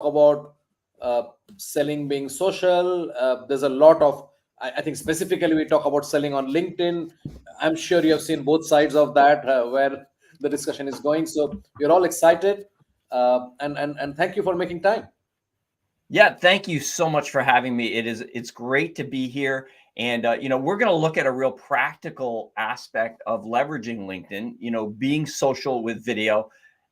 about selling being social. There's a lot of, I think specifically we talk about selling on LinkedIn. I'm sure you have seen both sides of that, where the discussion is going. So we're all excited, and thank you for making time. Yeah, thank you so much for having me. It's great to be here. And we're going to look at a real practical aspect of leveraging LinkedIn, being social with video,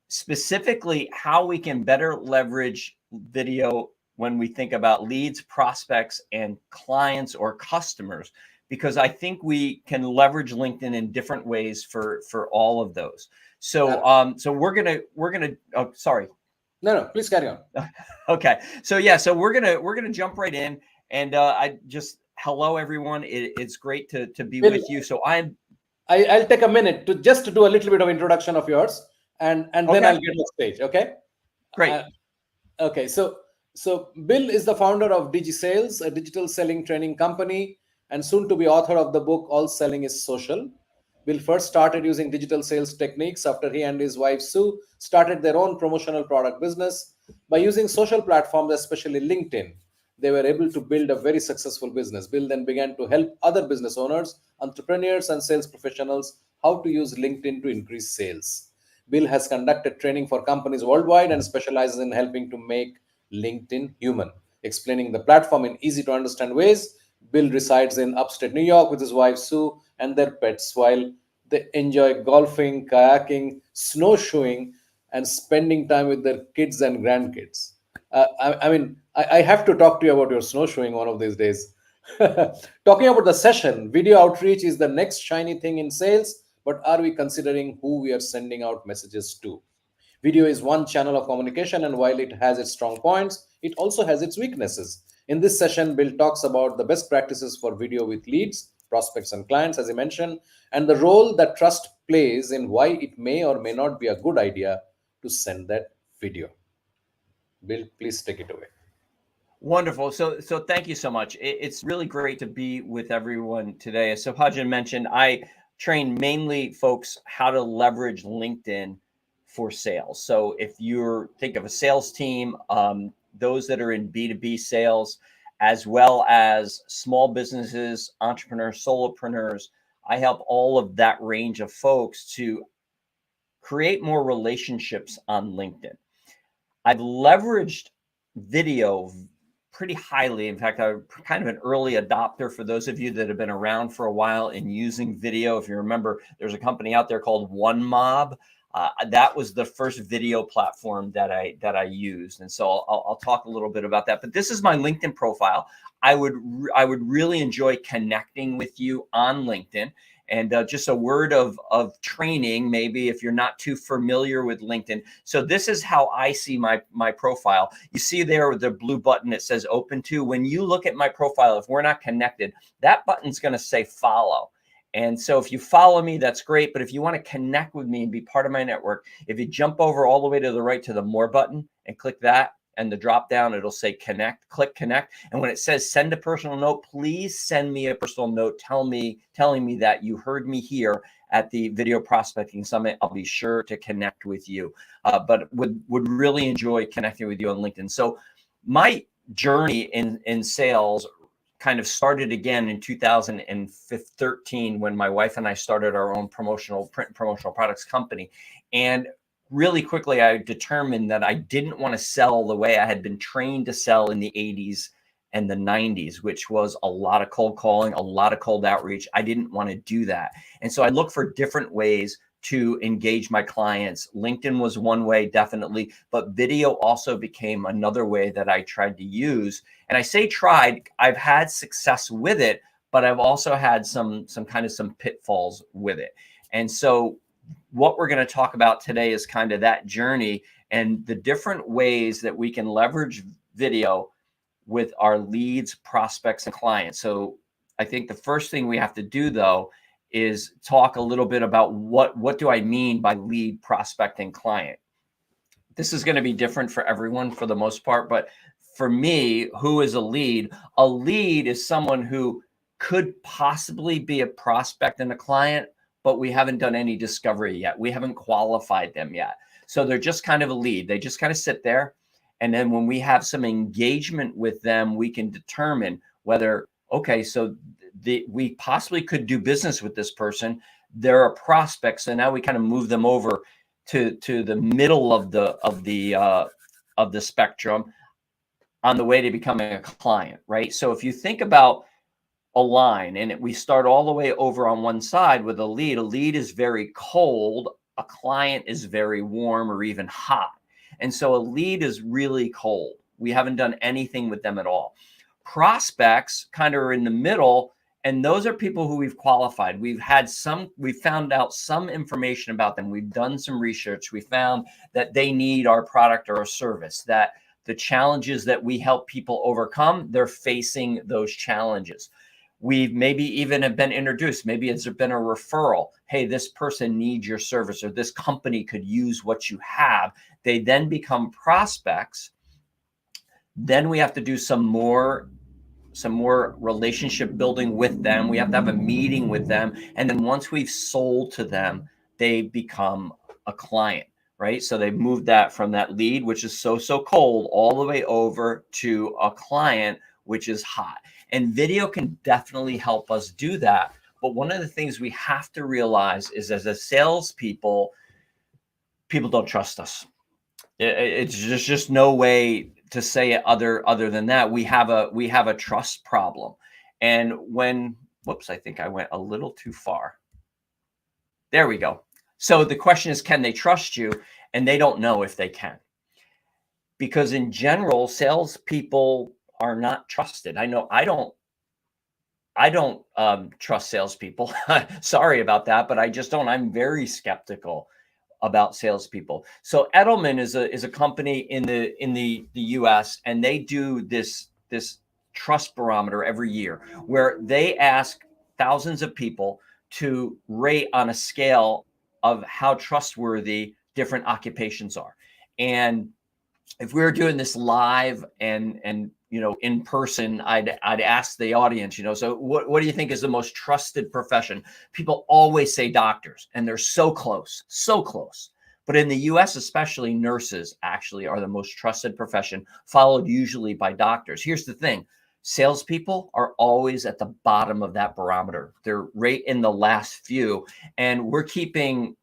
specifically how we can better leverage video when we think about leads, prospects, and clients or customers, because I think we can leverage LinkedIn in different ways for all of those. So so we're gonna oh, sorry. No, please carry on. Okay. So yeah, so we're gonna jump right in, and I just hello everyone. It's great to be Bill, with you. So I'll take a minute to just to do a little bit of introduction of yours, and then okay. I'll get on stage. Okay. Great. Uh, okay. So Bill is the founder of DigiSales, a digital selling training company, and soon to be author of the book All Selling is Social. Bill first started using digital sales techniques after he and his wife Sue started their own promotional product business. By using social platforms, especially LinkedIn, they were able to build a very successful business. Bill then began to help other business owners, entrepreneurs, and sales professionals how to use LinkedIn to increase sales. Bill has conducted training for companies worldwide and specializes in helping to make LinkedIn human, explaining the platform in easy to understand ways. Bill resides in upstate New York with his wife Sue and their pets while they enjoy golfing, kayaking, snowshoeing, and spending time with their kids and grandkids. I have to talk to you about your snowshoeing one of these days. Talking about the session, video outreach is the next shiny thing in sales, but are we considering who we are sending out messages to? Video is one channel of communication, and while it has its strong points, it also has its weaknesses. In this session, Bill talks about the best practices for video with leads, prospects, and clients, as he mentioned, and the role that trust plays in why it may or may not be a good idea to send that video. Bill, please take it away. Wonderful. So thank you so much. It's really great to be with everyone today. As Subhajan mentioned, I train mainly folks how to leverage LinkedIn for sales. So if you think of a sales team, those that are in B2B sales, as well as small businesses, entrepreneurs, solopreneurs, I help all of that range of folks to create more relationships on LinkedIn. I've leveraged video pretty highly. In fact, I'm kind of an early adopter for those of you that have been around for a while in using video. If you remember, there's a company out there called OneMob. That was the first video platform that I used, and so I'll talk a little bit about that. But this is my LinkedIn profile. I would really enjoy connecting with you on LinkedIn. And just a word of training, maybe if you're not too familiar with LinkedIn. So this is how I see my profile. You see there with the blue button, it says open to. When you look at my profile, if we're not connected, that button's going to say follow. And so if you follow me, that's great. But if you want to connect with me and be part of my network, if you jump over all the way to the right to the more button and click that, and the drop down, it'll say connect, click connect. And when it says send a personal note, please send me a personal note telling me that you heard me here at the Video Prospecting Summit. I'll be sure to connect with you, but would really enjoy connecting with you on LinkedIn. So my journey in sales kind of started again in 2013 when my wife and I started our own print promotional products company. And really quickly, I determined that I didn't want to sell the way I had been trained to sell in the 80s and the 90s, which was a lot of cold calling, a lot of cold outreach. I didn't want to do that. And so I looked for different ways to engage my clients. LinkedIn was one way, definitely, but video also became another way that I tried to use. And I say tried, I've had success with it, but I've also had some pitfalls with it. And so what we're going to talk about today is kind of that journey and the different ways that we can leverage video with our leads, prospects, and clients. So I think the first thing we have to do, though, is talk a little bit about what do I mean by lead, prospect, and client. This is going to be different for everyone for the most part, but for me, who is a lead? A lead is someone who could possibly be a prospect and a client, but we haven't done any discovery yet. We haven't qualified them yet. So they're just kind of a lead. They just kind of sit there. And then when we have some engagement with them, we can determine whether, okay, so we possibly could do business with this person. They're a prospect. So now we kind of move them over to the middle of the spectrum on the way to becoming a client, right? So if you think about a line and we start all the way over on one side with a lead is very cold, a client is very warm or even hot. And so a lead is really cold. We haven't done anything with them at all. Prospects kind of are in the middle, and those are people who we've qualified. We've found out some information about them. We've done some research. We found that they need our product or a service, that the challenges that we help people overcome, they're facing those challenges. We maybe even have been introduced. Maybe it's been a referral. Hey, this person needs your service, or this company could use what you have. They then become prospects. Then we have to do some more relationship building with them. We have to have a meeting with them. And then once we've sold to them, they become a client, right? So they've moved that from that lead, which is so cold, all the way over to a client, which is hot. And video can definitely help us do that. But one of the things we have to realize is, as a salespeople, people don't trust us. It's just no way to say it other than that. We have a trust problem. And whoops, I think I went a little too far. There we go. So the question is, can they trust you? And they don't know if they can. Because in general, salespeople are not trusted. I know I don't trust salespeople. Sorry about that, but I just don't. I'm very skeptical about salespeople. So Edelman is a company in the US, and they do this trust barometer every year where they ask thousands of people to rate on a scale of how trustworthy different occupations are. And if we were doing this live and in person, I'd ask the audience, so what do you think is the most trusted profession? People always say doctors, and they're so close. But in the US, especially, nurses actually are the most trusted profession, followed usually by doctors. Here's the thing. Salespeople are always at the bottom of that barometer. They're right in the last few, and we're keeping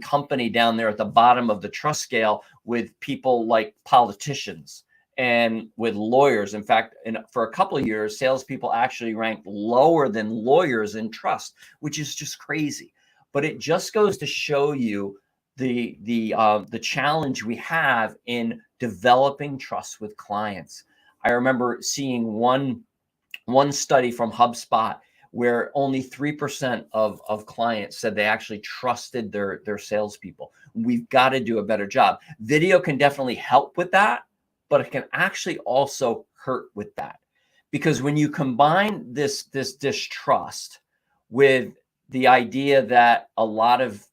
company down there at the bottom of the trust scale with people like politicians and with lawyers. In fact, for a couple of years, salespeople actually ranked lower than lawyers in trust, which is just crazy. But it just goes to show you the challenge we have in developing trust with clients. I remember seeing one study from HubSpot where only 3% of clients said they actually trusted their salespeople. We've got to do a better job. Video can definitely help with that, but it can actually also hurt with that. Because when you combine this distrust with the idea that a lot of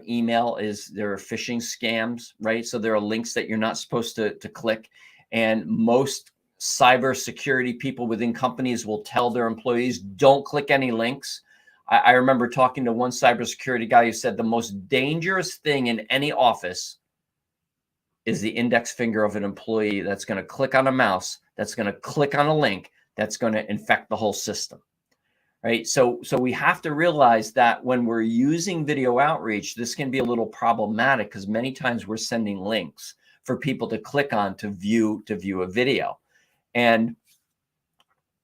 email there are phishing scams, right? So there are links that you're not supposed to click. And most cybersecurity people within companies will tell their employees, don't click any links. I remember talking to one cybersecurity guy who said the most dangerous thing in any office is the index finger of an employee that's going to click on a mouse, that's going to click on a link, that's going to infect the whole system. Right. So we have to realize that when we're using video outreach, this can be a little problematic because many times we're sending links for people to click on to view a video. And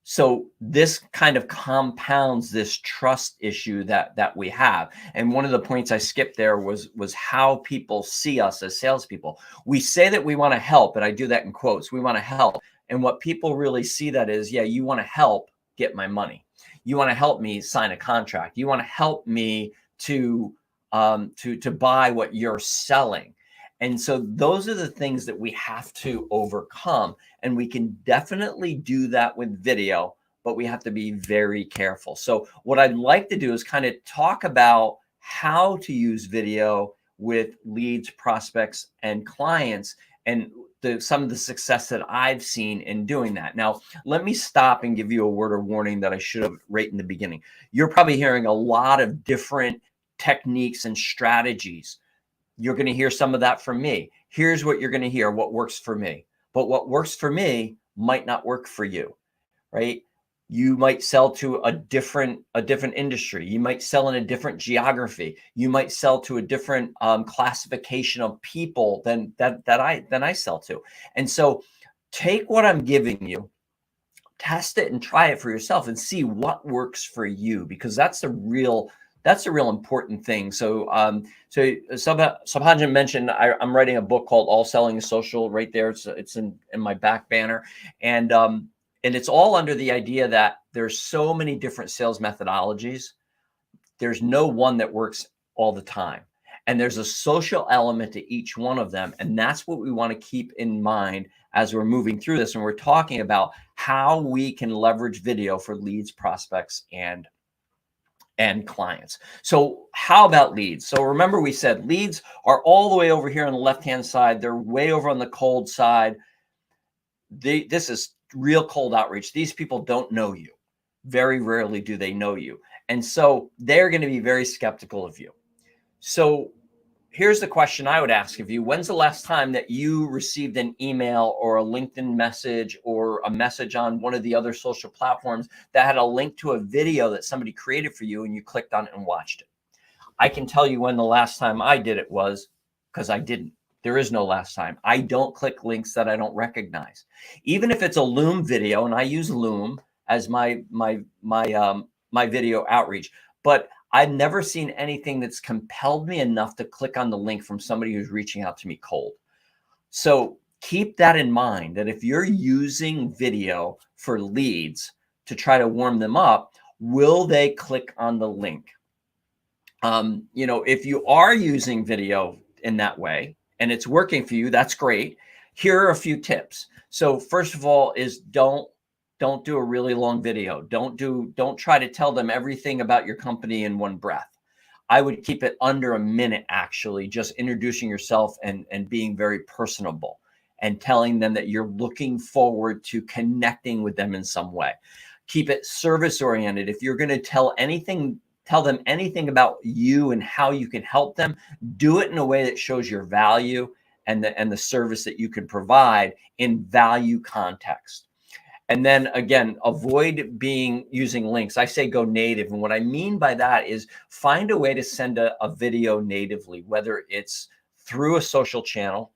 so this kind of compounds this trust issue that we have. And one of the points I skipped there was how people see us as salespeople. We say that we want to help, and I do that in quotes. We want to help. And what people really see that is, yeah, you want to help get my money. You want to help me sign a contract. You want to help me to buy what you're selling. And so those are the things that we have to overcome. And we can definitely do that with video, but we have to be very careful. So what I'd like to do is kind of talk about how to use video with leads, prospects, and clients, and some of the success that I've seen in doing that. Now, let me stop and give you a word of warning that I should have right in the beginning. You're probably hearing a lot of different techniques and strategies. You're going to hear some of that from me. Here's what you're going to hear, what works for me. But what works for me might not work for you, right? You might sell to a different industry. You might sell in a different geography. You might sell to a different classification of people than I sell to. And so take what I'm giving you, test it and try it for yourself and see what works for you, because that's a real important thing. So Subhajan mentioned I'm writing a book called All Selling is Social right there. It's in my back banner. And it's all under the idea that there's so many different sales methodologies. There's no one that works all the time. And there's a social element to each one of them. And that's what we want to keep in mind as we're moving through this. And we're talking about how we can leverage video for leads, prospects, and clients. So how about leads? So remember, we said leads are all the way over here on the left-hand side. They're way over on the cold side. This is real cold outreach. These people don't know you. Very rarely do they know you. And so they're going to be very skeptical of you. So here's the question I would ask of you. When's the last time that you received an email or a LinkedIn message or a message on one of the other social platforms that had a link to a video that somebody created for you and you clicked on it and watched it? I can tell you when the last time I did it was, because I didn't. There is no last time. I don't click links that I don't recognize. Even if it's a Loom video, and I use Loom as my video outreach, but I've never seen anything that's compelled me enough to click on the link from somebody who's reaching out to me cold. So keep that in mind, that if you're using video for leads to try to warm them up, will they click on the link? If you are using video in that way and it's working for you, that's great. Here are a few tips. So first of all is don't do a really long video. Don't try to tell them everything about your company in one breath. I would keep it under a minute, actually, just introducing yourself and being very personable and telling them that you're looking forward to connecting with them in some way. Keep it service oriented. If you're going to tell them anything about you and how you can help them, do it in a way that shows your value and the service that you can provide in value context. And then again, avoid using links. I say go native. And what I mean by that is find a way to send a video natively, whether it's through a social channel.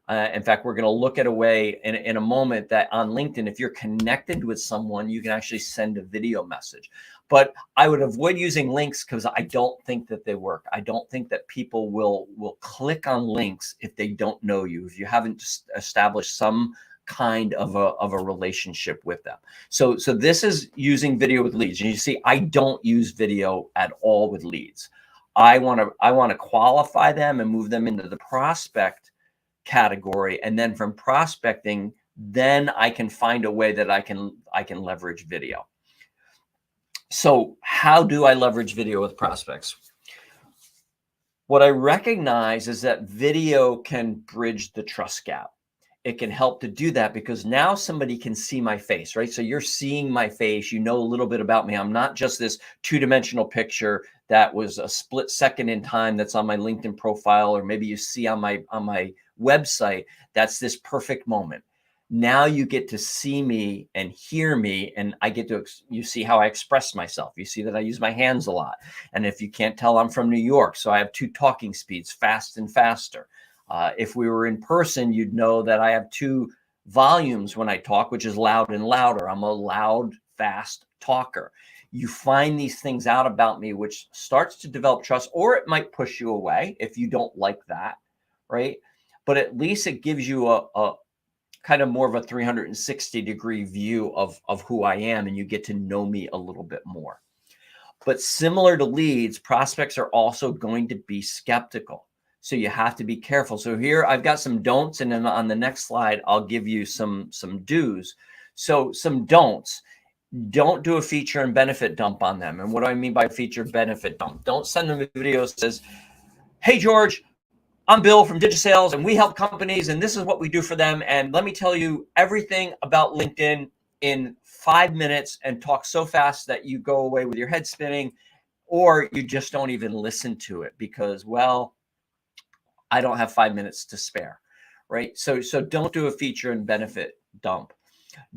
In fact, we're going to look at a way in a moment that on LinkedIn, if you're connected with someone, you can actually send a video message. But I would avoid using links because I don't think that they work. I don't think that people will click on links if they don't know you, if you haven't established some kind of a relationship with them. So this is using video with leads. And you see, I don't use video at all with leads. I want to qualify them and move them into the prospect category. And then from prospecting, then I can find a way that I can leverage video. So how do I leverage video with prospects? What I recognize is that video can bridge the trust gap. It can help to do that because now somebody can see my face, right? So you're seeing my face, you know a little bit about me. I'm not just this two-dimensional picture that was a split second in time that's on my LinkedIn profile, or maybe you see on my website, that's this perfect moment. Now you get to see me and hear me, and you see how I express myself. You see that I use my hands a lot. And if you can't tell, I'm from New York, so I have two talking speeds, fast and faster. If we were in person, you'd know that I have two volumes when I talk, which is loud and louder. I'm a loud, fast talker. You find these things out about me, which starts to develop trust, or it might push you away if you don't like that, right? But at least it gives you a kind of more of a 360-degree view of who I am, and you get to know me a little bit more. But similar to leads, prospects are also going to be skeptical. So you have to be careful. So here I've got some don'ts, and then on the next slide, I'll give you some do's. So some don'ts. Don't do a feature and benefit dump on them. And what do I mean by feature benefit dump? Don't send them a video that says, hey, George, I'm Bill from DigiSales, and we help companies, and this is what we do for them. And let me tell you everything about LinkedIn in 5 minutes, and talk so fast that you go away with your head spinning, or you just don't even listen to it because, well, I don't have 5 minutes to spare, right? So don't do a feature and benefit dump.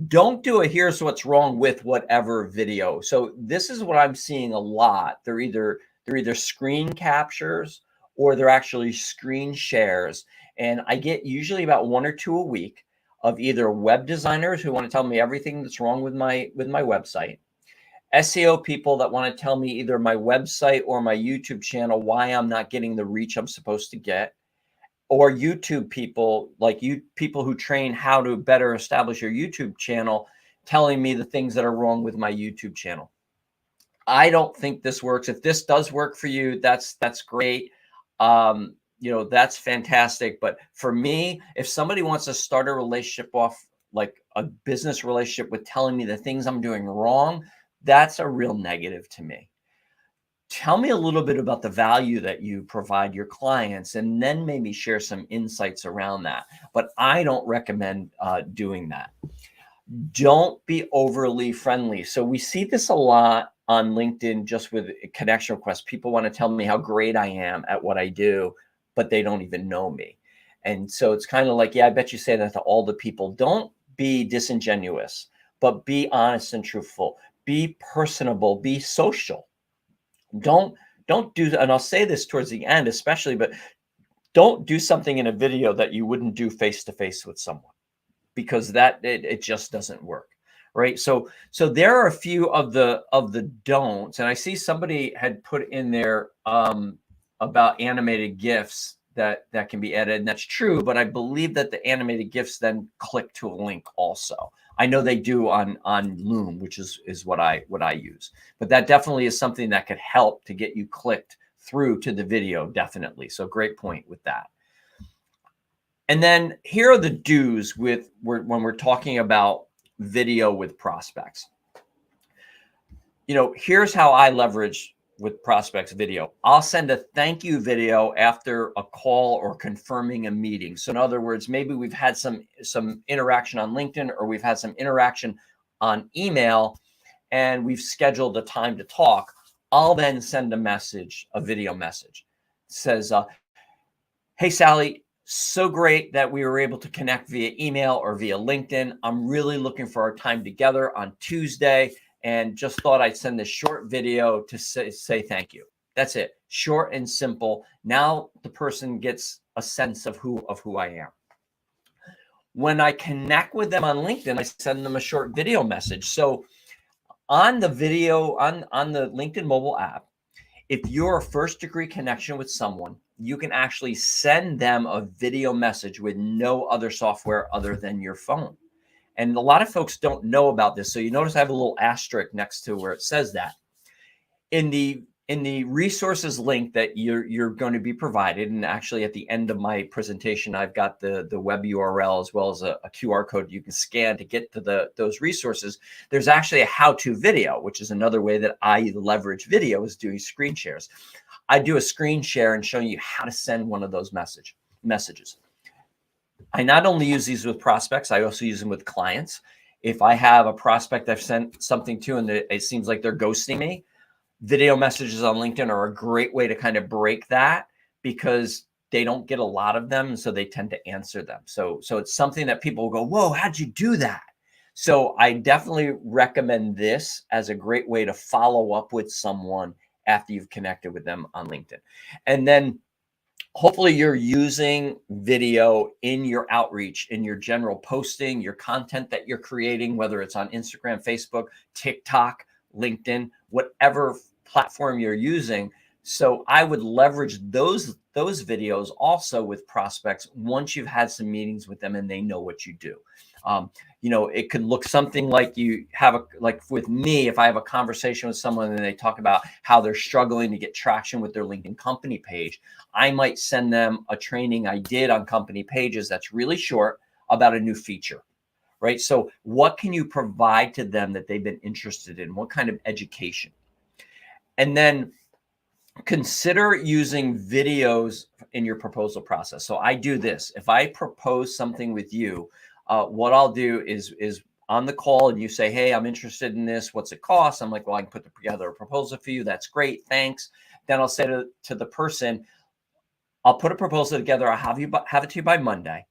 Don't do a here's what's wrong with whatever video. So this is what I'm seeing a lot. They're either screen captures or they're actually screen shares. And I get usually about 1 or 2 a week of either web designers who want to tell me everything that's wrong with my website, SEO people that want to tell me either my website or my YouTube channel why I'm not getting the reach I'm supposed to get, or YouTube people, like people who train how to better establish your YouTube channel, telling me the things that are wrong with my YouTube channel. I don't think this works. If this does work for you, that's great. That's fantastic. But for me, if somebody wants to start a relationship off like a business relationship with telling me the things I'm doing wrong, that's a real negative to me. Tell me a little bit about the value that you provide your clients, and then maybe share some insights around that. But I don't recommend doing that. Don't be overly friendly. So we see this a lot on LinkedIn, just with connection requests. People want to tell me how great I am at what I do, but they don't even know me. And so it's kind of like, yeah, I bet you say that to all the people. Don't be disingenuous, but be honest and truthful. Be personable, be social. Don't do, and I'll say this towards the end especially, but don't do something in a video that you wouldn't do face to face with someone, because that it just doesn't work, right? So there are a few of the don'ts, and I see somebody had put in there about animated GIFs that can be edited, and that's true, but I believe that the animated GIFs then click to a link also. I know they do on Loom, which is what I use, but that definitely is something that could help to get you clicked through to the video, definitely. So great point with that. And then here are the do's when we're talking about video with prospects. Here's how I leverage with prospects video. I'll send a thank you video after a call or confirming a meeting. So in other words, maybe we've had some interaction on LinkedIn, or we've had some interaction on email, and we've scheduled a time to talk. I'll then send a video message. It says, hey, Sally, so great that we were able to connect via email or via LinkedIn. I'm really looking for our time together on Tuesday, and just thought I'd send this short video to say thank you. That's it. Short and simple. Now the person gets a sense of who I am. When I connect with them on LinkedIn, I send them a short video message. So on the video, on the LinkedIn mobile app, if you're a first degree connection with someone, you can actually send them a video message with no other software other than your phone. And a lot of folks don't know about this. So you notice I have a little asterisk next to where it says that. In the resources link that you're going to be provided, and actually at the end of my presentation, I've got the web URL as well as a QR code you can scan to get to those resources. There's actually a how-to video, which is another way that I leverage video, is doing screen shares. I do a screen share and showing you how to send one of those messages. I not only use these with prospects, I also use them with clients. If I have a prospect I've sent something to and it seems like they're ghosting me, video messages on LinkedIn are a great way to kind of break that, because they don't get a lot of them, so they tend to answer them. So it's something that people will go, whoa, how'd you do that? So I definitely recommend this as a great way to follow up with someone after you've connected with them on LinkedIn. And then hopefully you're using video in your outreach, in your general posting, your content that you're creating, whether it's on Instagram, Facebook, TikTok, LinkedIn, whatever platform you're using. So I would leverage those videos also with prospects once you've had some meetings with them and they know what you do. It could look something like you have like with me, if I have a conversation with someone and they talk about how they're struggling to get traction with their LinkedIn company page, I might send them a training I did on company pages that's really short about a new feature, right? So what can you provide to them that they've been interested in? What kind of education? And then consider using videos in your proposal process. So I do this. If I propose something with you, what I'll do is on the call and you say, hey, I'm interested in this. What's it cost? I'm like, well, I can put together a proposal for you. That's great. Thanks. Then I'll say to the person, I'll put a proposal together. I'll have it to you by Monday,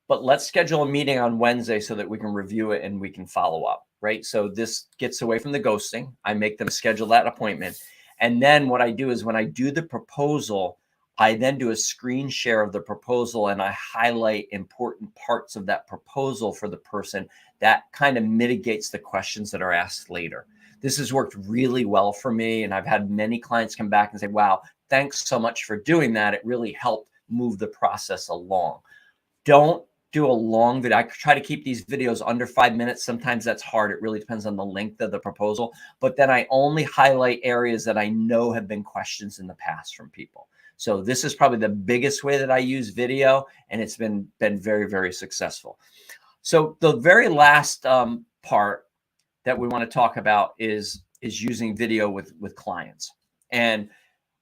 but let's schedule a meeting on Wednesday so that we can review it and we can follow up, right? So this gets away from the ghosting. I make them schedule that appointment. And then what I do is when I do the proposal, I then do a screen share of the proposal and I highlight important parts of that proposal for the person. That kind of mitigates the questions that are asked later. This has worked really well for me. And I've had many clients come back and say, wow, thanks so much for doing that. It really helped move the process along. Don't do a long video. I try to keep these videos under 5 minutes. Sometimes that's hard. It really depends on the length of the proposal. But then I only highlight areas that I know have been questions in the past from people. So this is probably the biggest way that I use video, and it's been very, very successful. So the very last part that we want to talk about is using video with clients. And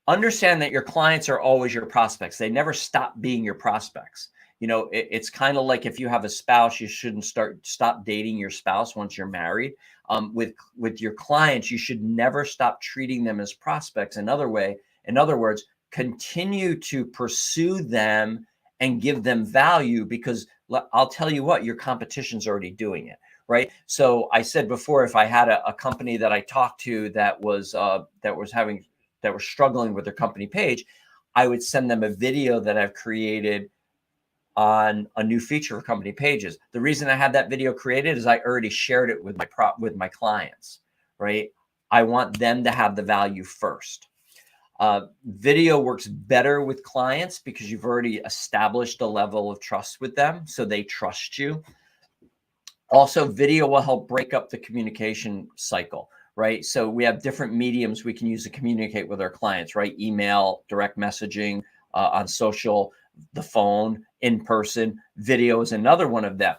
understand that your clients are always your prospects. They never stop being your prospects. You know, it's kind of like if you have a spouse, you shouldn't stop dating your spouse once you're married. With your clients, you should never stop treating them as prospects. In other words, continue to pursue them and give them value, because I'll tell you what, your competition's already doing it, right? So I said before, if I had a company that I talked to that was struggling with their company page, I would send them a video that I've created on a new feature for company pages. The reason I had that video created is I already shared it with my clients, right? I want them to have the value first. Video works better with clients because you've already established a level of trust with them, so they trust you. Also, video will help break up the communication cycle, right? So we have different mediums we can use to communicate with our clients, right? Email, direct messaging, on social, the phone, in person. Video is another one of them.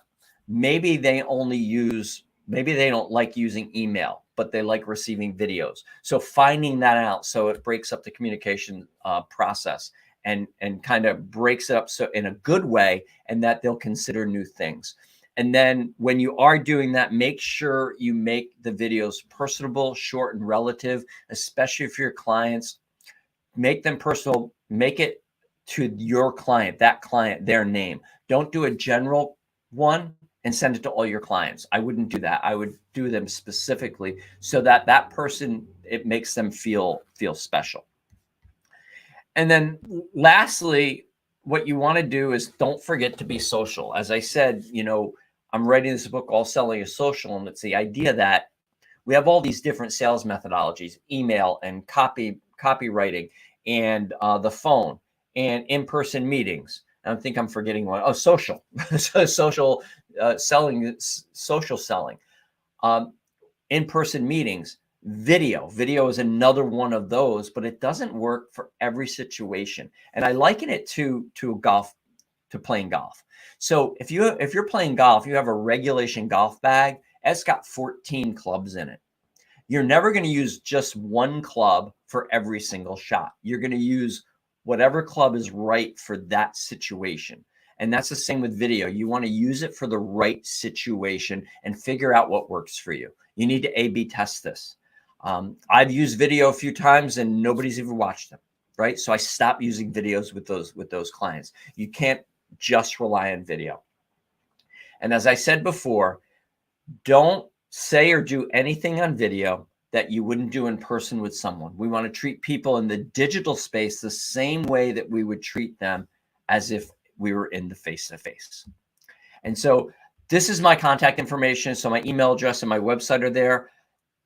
Maybe they don't like using email, but they like receiving videos. So finding that out, so it breaks up the communication process and kind of breaks it up so in a good way, and that they'll consider new things. And then when you are doing that, make sure you make the videos personable, short, and relative, especially for your clients. Make them personal. Make it to your client, their name. Don't do a general one and send it to all your clients. I wouldn't do that. I would do them specifically so that that person, it makes them feel special. And then lastly, what you want to do is don't forget to be social. As I said, you know, I'm writing this book, All Selling is Social, and it's the idea that we have all these different sales methodologies, email and copywriting, and the phone and in-person meetings. I think I'm forgetting one. Oh, social, social selling, social selling, in-person meetings. Video is another one of those, but it doesn't work for every situation. And I liken it to playing golf. So if you're playing golf, you have a regulation golf bag. It's got 14 clubs in it. You're never going to use just one club for every single shot. You're going to use whatever club is right for that situation. And that's the same with video. You want to use it for the right situation and figure out what works for you. You need to A/B test this. I've used video a few times and nobody's even watched them, right? So I stopped using videos with those clients. You can't just rely on video. And as I said before, don't say or do anything on video that you wouldn't do in person with someone. We want to treat people in the digital space the same way that we would treat them as if we were in the face-to-face. And so this is my contact information. So my email address and my website are there.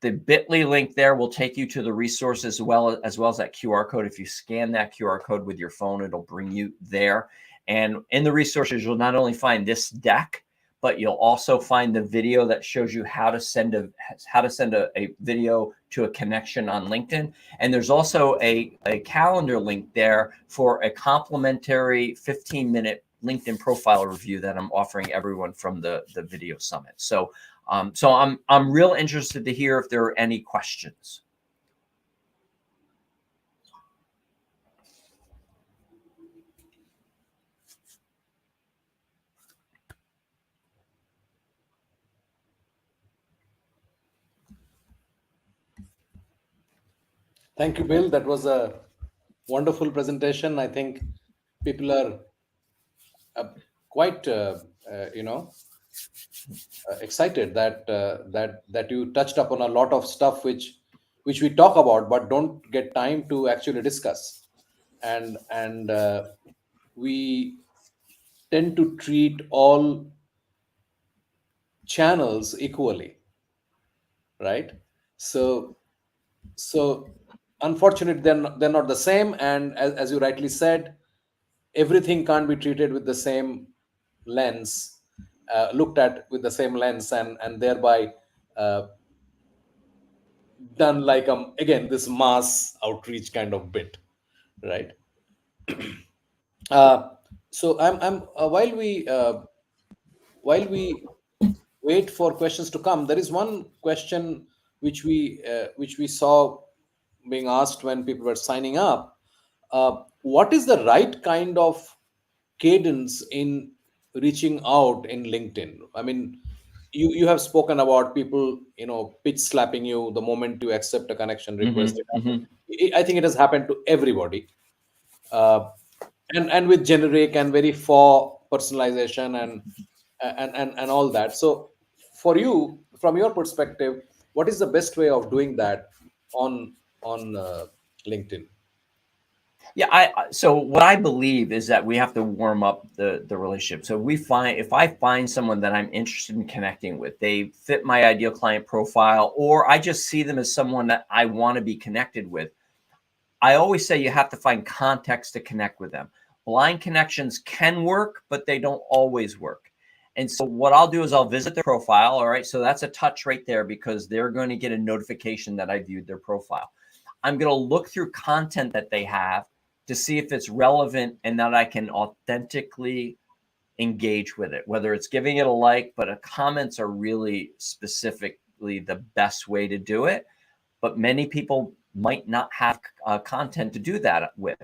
The bit.ly link there will take you to the resource as well as that QR code. If you scan that QR code with your phone, it'll bring you there. And in the resources, you'll not only find this deck, but you'll also find the video that shows you how to send a video to a connection on LinkedIn. And there's also a calendar link there for a complimentary 15-minute LinkedIn profile review that I'm offering everyone from the video summit. So I'm real interested to hear if there are any questions. Thank you, Bill. That was a wonderful presentation. I think people are quite excited that you touched upon a lot of stuff which we talk about but don't get time to actually discuss, and we tend to treat all channels equally, right? So so unfortunately they're not the same, and as you rightly said, everything can't be treated with the same lens, looked at with the same lens, and thereby uh, done like again this mass outreach kind of bit, right? uh, so I'm while we wait for questions to come, there is one question which we saw being asked when people were signing up. What is the right kind of cadence in reaching out in LinkedIn? I mean, you have spoken about people, pitch slapping you the moment you accept a connection request. I think it has happened to everybody, uh, and with generic and very for personalization and all that. So, for you, from your perspective, what is the best way of doing that on LinkedIn? Yeah, so what I believe is that we have to warm up the relationship. So if I find someone that I'm interested in connecting with, they fit my ideal client profile, or I just see them as someone that I want to be connected with. I always say you have to find context to connect with them. Blind connections can work, but they don't always work. And so what I'll do is I'll visit their profile. All right. So that's a touch right there because they're going to get a notification that I viewed their profile. I'm going to look through content that they have to see if it's relevant and that I can authentically engage with it, whether it's giving it a like, but comments are really specifically the best way to do it. But many people might not have content to do that with.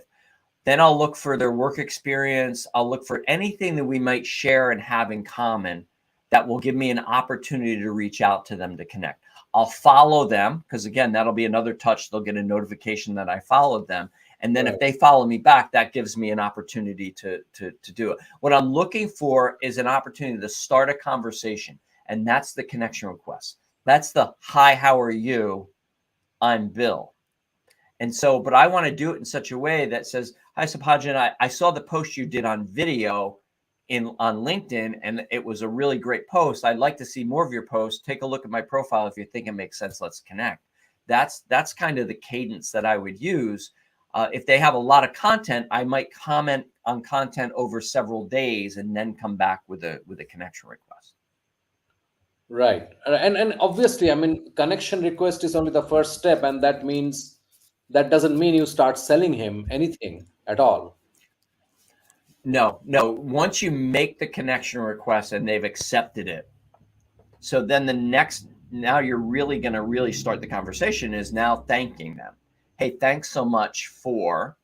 Then I'll look for their work experience. I'll look for anything that we might share and have in common that will give me an opportunity to reach out to them to connect. I'll follow them because, again, that'll be another touch. They'll get a notification that I followed them. And then if they follow me back, that gives me an opportunity to do it. What I'm looking for is an opportunity to start a conversation. And that's the connection request. That's the hi, how are you? I'm Bill. And so, but I want to do it in such a way that says, hi, Subhajan, I saw the post you did on video on LinkedIn, and it was a really great post. I'd like to see more of your posts. Take a look at my profile. If you think it makes sense, let's connect. That's kind of the cadence that I would use. If they have a lot of content, I might comment on content over several days and then come back with a connection request. Right. And obviously, I mean, connection request is only the first step, and that doesn't mean you start selling him anything at all. No. Once you make the connection request and they've accepted it, so then now you're really going to really start the conversation is now thanking them. Hey, thanks so much for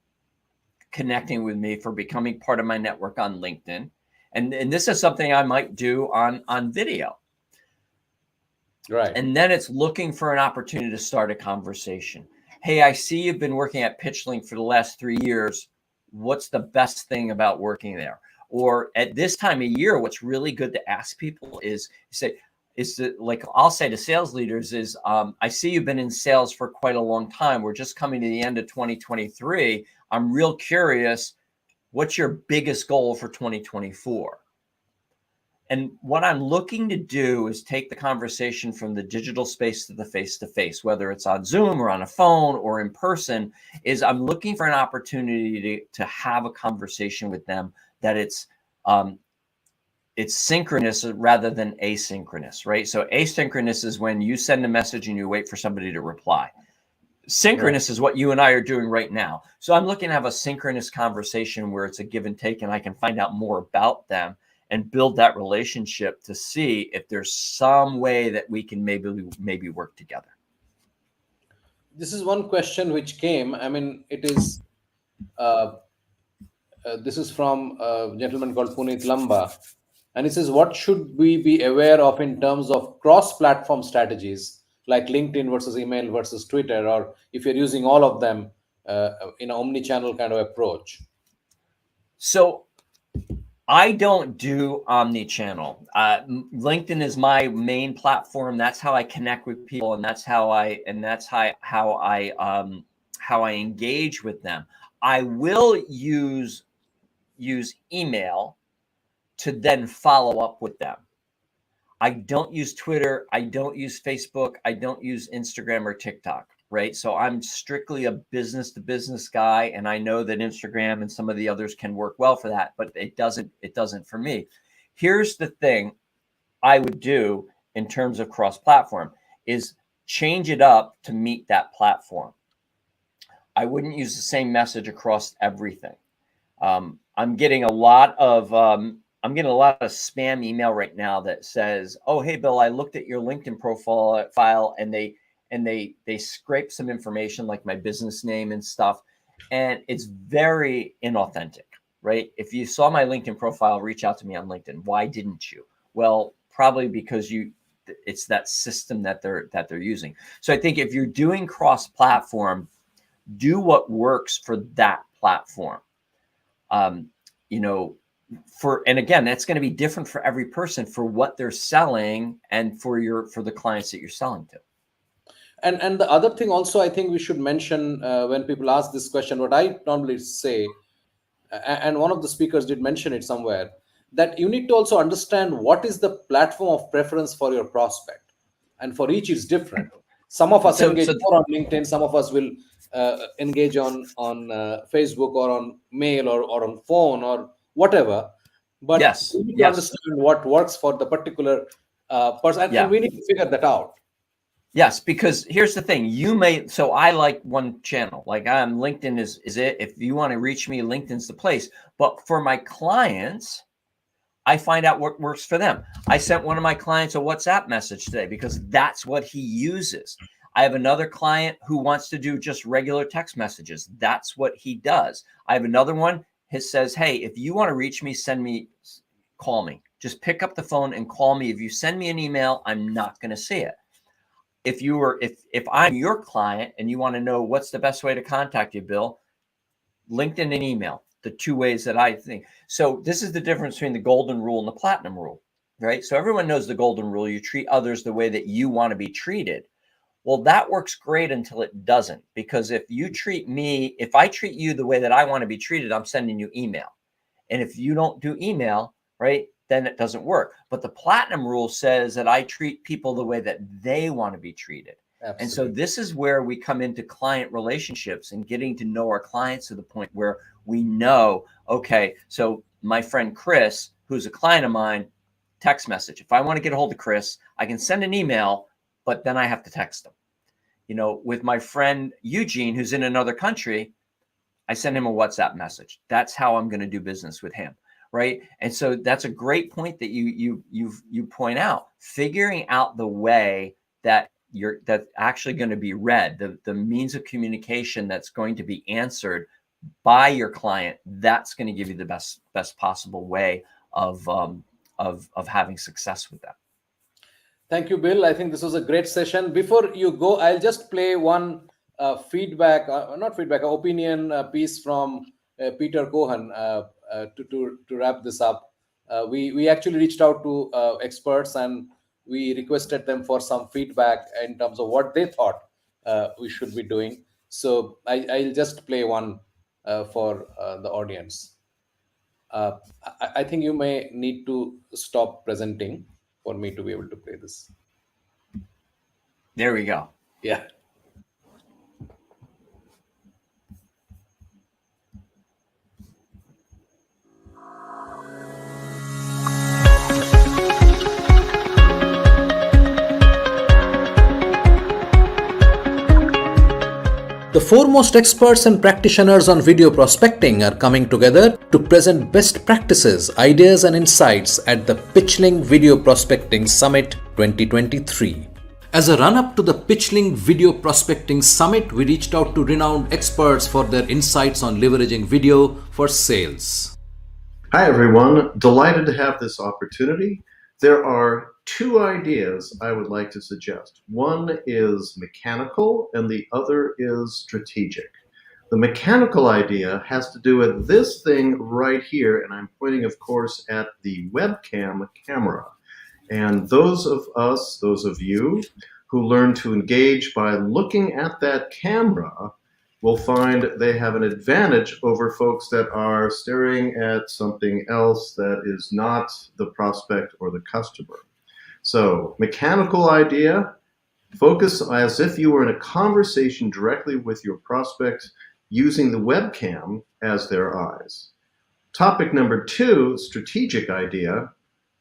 connecting with me, for becoming part of my network on LinkedIn. And this is something I might do on video. Right. And then it's looking for an opportunity to start a conversation. Hey, I see you've been working at PitchLink for the last 3 years. What's the best thing about working there? Or at this time of year, what's really good to ask people is like I'll say to sales leaders is, I see you've been in sales for quite a long time. We're just coming to the end of 2023. I'm real curious, what's your biggest goal for 2024? And what I'm looking to do is take the conversation from the digital space to the face-to-face, whether it's on Zoom or on a phone or in person, is I'm looking for an opportunity to have a conversation with them that it's synchronous rather than asynchronous, right? So asynchronous is when you send a message and you wait for somebody to reply. Synchronous is what you and I are doing right now. So I'm looking to have a synchronous conversation where it's a give and take and I can find out more about them and build that relationship to see if there's some way that we can maybe work together. This is one question which came. I mean, this is from a gentleman called Puneet Lamba, and he says, what should we be aware of in terms of cross-platform strategies like LinkedIn versus email versus Twitter, or if you're using all of them in an omni-channel kind of approach? So I don't do omni-channel. LinkedIn is my main platform. That's how I connect with people, and that's how I engage with them. I will use email to then follow up with them. I don't use Twitter. I don't use Facebook. I don't use Instagram or TikTok. Right. So I'm strictly a business to business guy. And I know that Instagram and some of the others can work well for that, but it doesn't for me. Here's the thing I would do in terms of cross-platform is change it up to meet that platform. I wouldn't use the same message across everything. I'm getting a lot of spam email right now that says, "Oh, hey, Bill, I looked at your LinkedIn profile and they scrape some information like my business name and stuff, and it's very inauthentic." Right? If you saw my LinkedIn profile, reach out to me on LinkedIn. Why didn't you? Well, probably because it's that system that they're using. So I think if you're doing cross-platform, do what works for that platform. You know, and again, that's going to be different for every person for what they're selling and for the clients that you're selling to. And the other thing also, I think we should mention when people ask this question, what I normally say, and one of the speakers did mention it somewhere, that you need to also understand what is the platform of preference for your prospect, and for each is different. Some of us engage more on LinkedIn, some of us will engage on Facebook or on mail or on phone or whatever. But yes, we need to understand what works for the particular person, and we need to figure that out. Yes, because here's the thing. So I like one channel, like LinkedIn is it. If you want to reach me, LinkedIn's the place. But for my clients, I find out what works for them. I sent one of my clients a WhatsApp message today because that's what he uses. I have another client who wants to do just regular text messages. That's what he does. I have another one who says, "Hey, if you want to reach me, call me. Just pick up the phone and call me. If you send me an email, I'm not going to see it." If I'm your client and you want to know what's the best way to contact you, Bill, LinkedIn and email, the two ways that I think. So this is the difference between the golden rule and the platinum rule, right? So everyone knows the golden rule. You treat others the way that you want to be treated. Well, that works great until it doesn't, because if I treat you the way that I want to be treated, I'm sending you email. And if you don't do email, right, then it doesn't work. But the platinum rule says that I treat people the way that they want to be treated. Absolutely. And so this is where we come into client relationships and getting to know our clients to the point where we know, okay, so my friend Chris, who's a client of mine, text message. If I want to get a hold of Chris, I can send an email, but then I have to text him. You know, with my friend Eugene, who's in another country, I send him a WhatsApp message. That's how I'm going to do business with him. Right. And so that's a great point that you point out, figuring out the way that that's actually going to be read, the means of communication that's going to be answered by your client. That's going to give you the best possible way of having success with that. Thank you, Bill. I think this was a great session. Before you go, I'll just play one opinion piece from Peter Cohen to wrap this up. We actually reached out to experts and we requested them for some feedback in terms of what they thought we should be doing. So I'll just play one for the audience. I think you may need to stop presenting for me to be able to play this. There we go. Yeah. The foremost experts and practitioners on video prospecting are coming together to present best practices, ideas, and insights at the PitchLink Video Prospecting Summit 2023. As a run-up to the PitchLink Video Prospecting Summit, we reached out to renowned experts for their insights on leveraging video for sales. Hi everyone, delighted to have this opportunity. There are two ideas I would like to suggest. One is mechanical and the other is strategic. The mechanical idea has to do with this thing right here, and I'm pointing, of course, at the webcam camera. And those of you who learn to engage by looking at that camera will find they have an advantage over folks that are staring at something else that is not the prospect or the customer. So, mechanical idea, focus as if you were in a conversation directly with your prospect using the webcam as their eyes. Topic number 2, strategic idea.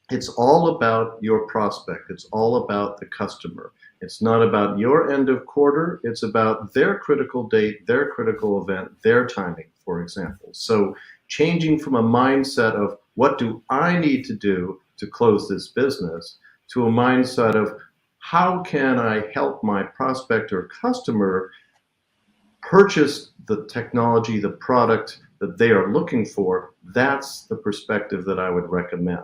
It's all about your prospect. It's all about the customer. It's not about your end of quarter. It's about their critical date, their critical event, their timing, for example. So changing from a mindset of what do I need to do to close this business to a mindset of how can I help my prospect or customer purchase the technology, the product that they are looking for. That's the perspective that I would recommend.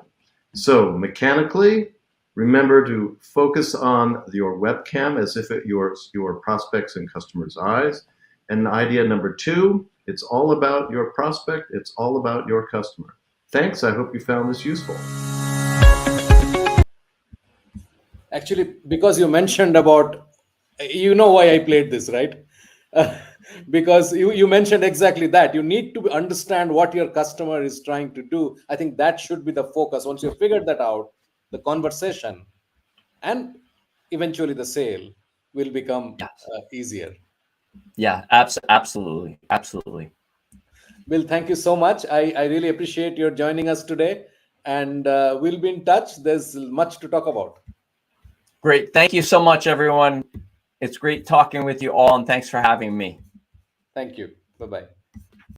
So mechanically, remember to focus on your webcam as if it your prospects and customers' eyes. And idea number 2, it's all about your prospect. It's all about your customer. Thanks. I hope you found this useful. Actually, because you mentioned about, you know why I played this, right? Because you mentioned exactly that. You need to understand what your customer is trying to do. I think that should be the focus. Once you figured that out, the conversation and eventually the sale will become Yes. easier. Yeah, absolutely. Absolutely. Bill, thank you so much. I really appreciate your joining us today. And we'll be in touch. There's much to talk about. Great. Thank you so much, everyone. It's great talking with you all, and thanks for having me. Thank you. Bye-bye.